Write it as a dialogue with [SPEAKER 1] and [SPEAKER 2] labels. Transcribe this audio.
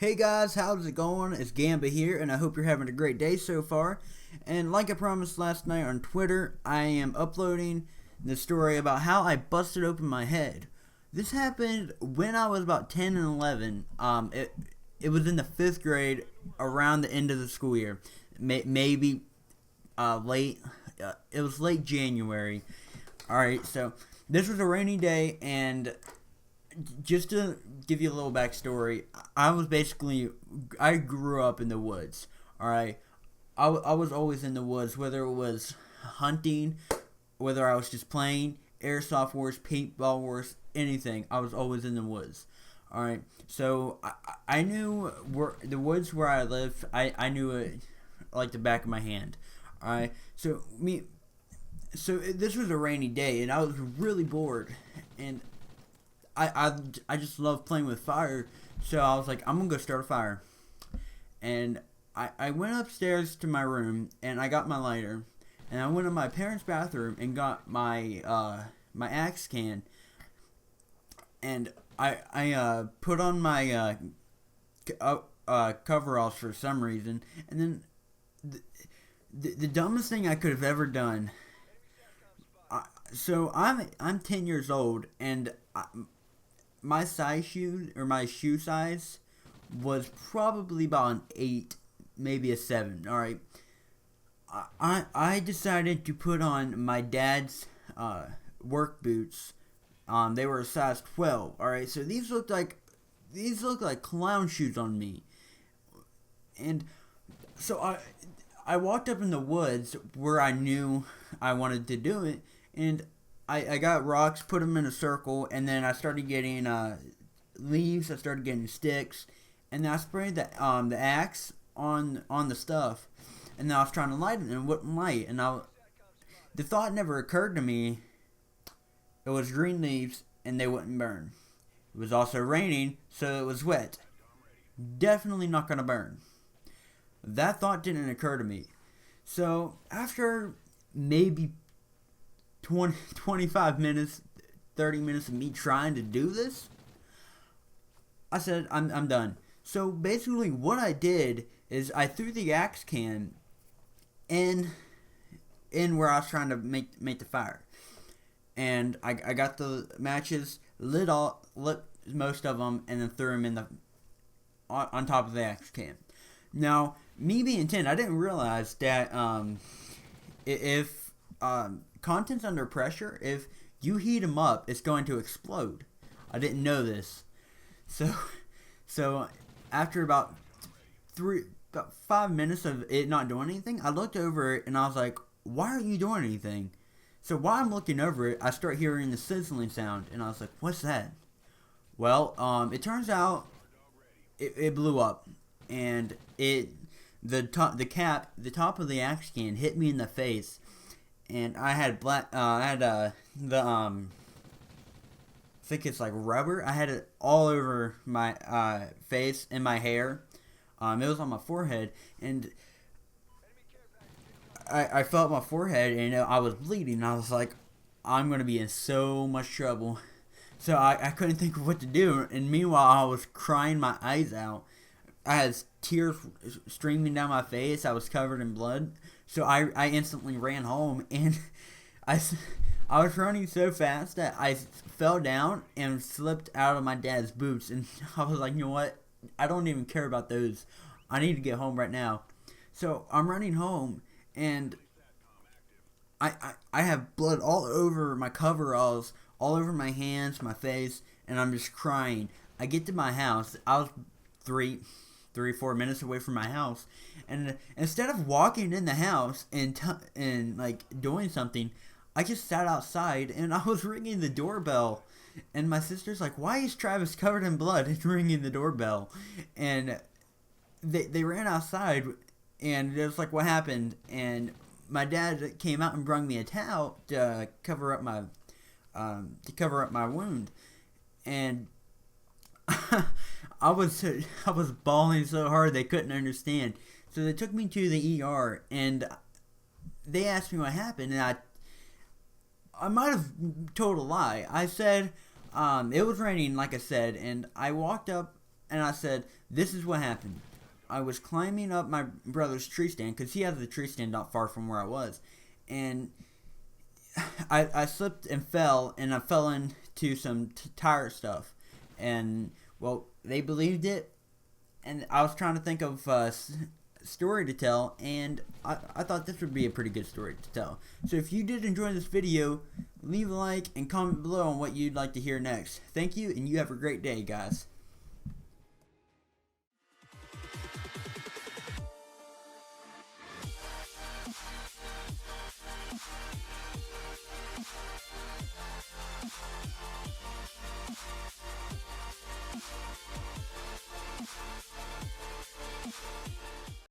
[SPEAKER 1] Hey guys, how's it going? It's Gamba here, and I hope you're having a great day so far. And like I promised last night on Twitter, I am uploading the story about how I busted open my head. This happened when I was about 10 and 11. It was in the 5th grade, around the end of the school year. Maybe late. It was late January. Alright, so this was a rainy day, and just to give you a little backstory, I grew up in the woods. All right, I was always in the woods, whether it was hunting, whether I was just playing airsoft wars, paintball wars, anything. I was always in the woods. All right, so I knew where the woods where I lived. I knew it like the back of my hand. All right, this was a rainy day, and I was really bored, and I just love playing with fire, so I was like, I'm gonna go start a fire. And I went upstairs to my room, and I got my lighter, and I went to my parents' bathroom and got my axe can, and I put on my coveralls for some reason, and then the dumbest thing I could have ever done. So I'm 10 years old, and my shoe size was probably about an 8, maybe a 7. All right, I decided to put on my dad's work boots. They were a size 12. All right, so these looked like clown shoes on me, and so I walked up in the woods where I knew I wanted to do it, and I got rocks, put them in a circle, and then I started getting leaves. I started getting sticks, and then I sprayed the axe on the stuff, and then I was trying to light it, and it wouldn't light. And the thought never occurred to me. It was green leaves, and they wouldn't burn. It was also raining, so it was wet. Definitely not gonna burn. That thought didn't occur to me. So after maybe 25 minutes, 30 minutes of me trying to do this, I said, I'm done. So basically what I did is I threw the axe can in where I was trying to make the fire. And I got the matches, lit most of them, and then threw them on top of the axe can. Now, me being 10, I didn't realize that if contents under pressure, if you heat them up, it's going to explode. I didn't know this. So after about 5 minutes of it not doing anything, I looked over it and I was like, why aren't you doing anything? So while I'm looking over it, I start hearing the sizzling sound, and I was like, what's that? Well, it turns out it blew up, and the top of the axe can hit me in the face, and I had I think it's like rubber. I had it all over my face and my hair. It was on my forehead, and I felt my forehead, and I was bleeding. And I was like, I'm gonna be in so much trouble. So I couldn't think of what to do. And meanwhile, I was crying my eyes out. I had tears streaming down my face. I was covered in blood. So I instantly ran home, and I was running so fast that I fell down and slipped out of my dad's boots. And I was like, you know what? I don't even care about those. I need to get home right now. So I'm running home, and I have blood all over my coveralls, all over my hands, my face, and I'm just crying. I get to my house. I was 4 minutes away from my house, and instead of walking in the house and like doing something, I just sat outside and I was ringing the doorbell, and my sister's like, why is Travis covered in blood and ringing the doorbell? And they ran outside, and it was like, what happened? And my dad came out and brought me a towel to cover up my wound, and I was bawling so hard they couldn't understand. So they took me to the ER, and they asked me what happened, and I might have told a lie. I said it was raining, like I said, and I walked up and I said, this is what happened. I was climbing up my brother's tree stand because he has a tree stand not far from where I was, and I slipped and fell, and I fell into some tire stuff, and well, they believed it, and I was trying to think of a story to tell, and I thought this would be a pretty good story to tell. So if you did enjoy this video, leave a like and comment below on what you'd like to hear next. Thank you, and you have a great day, guys.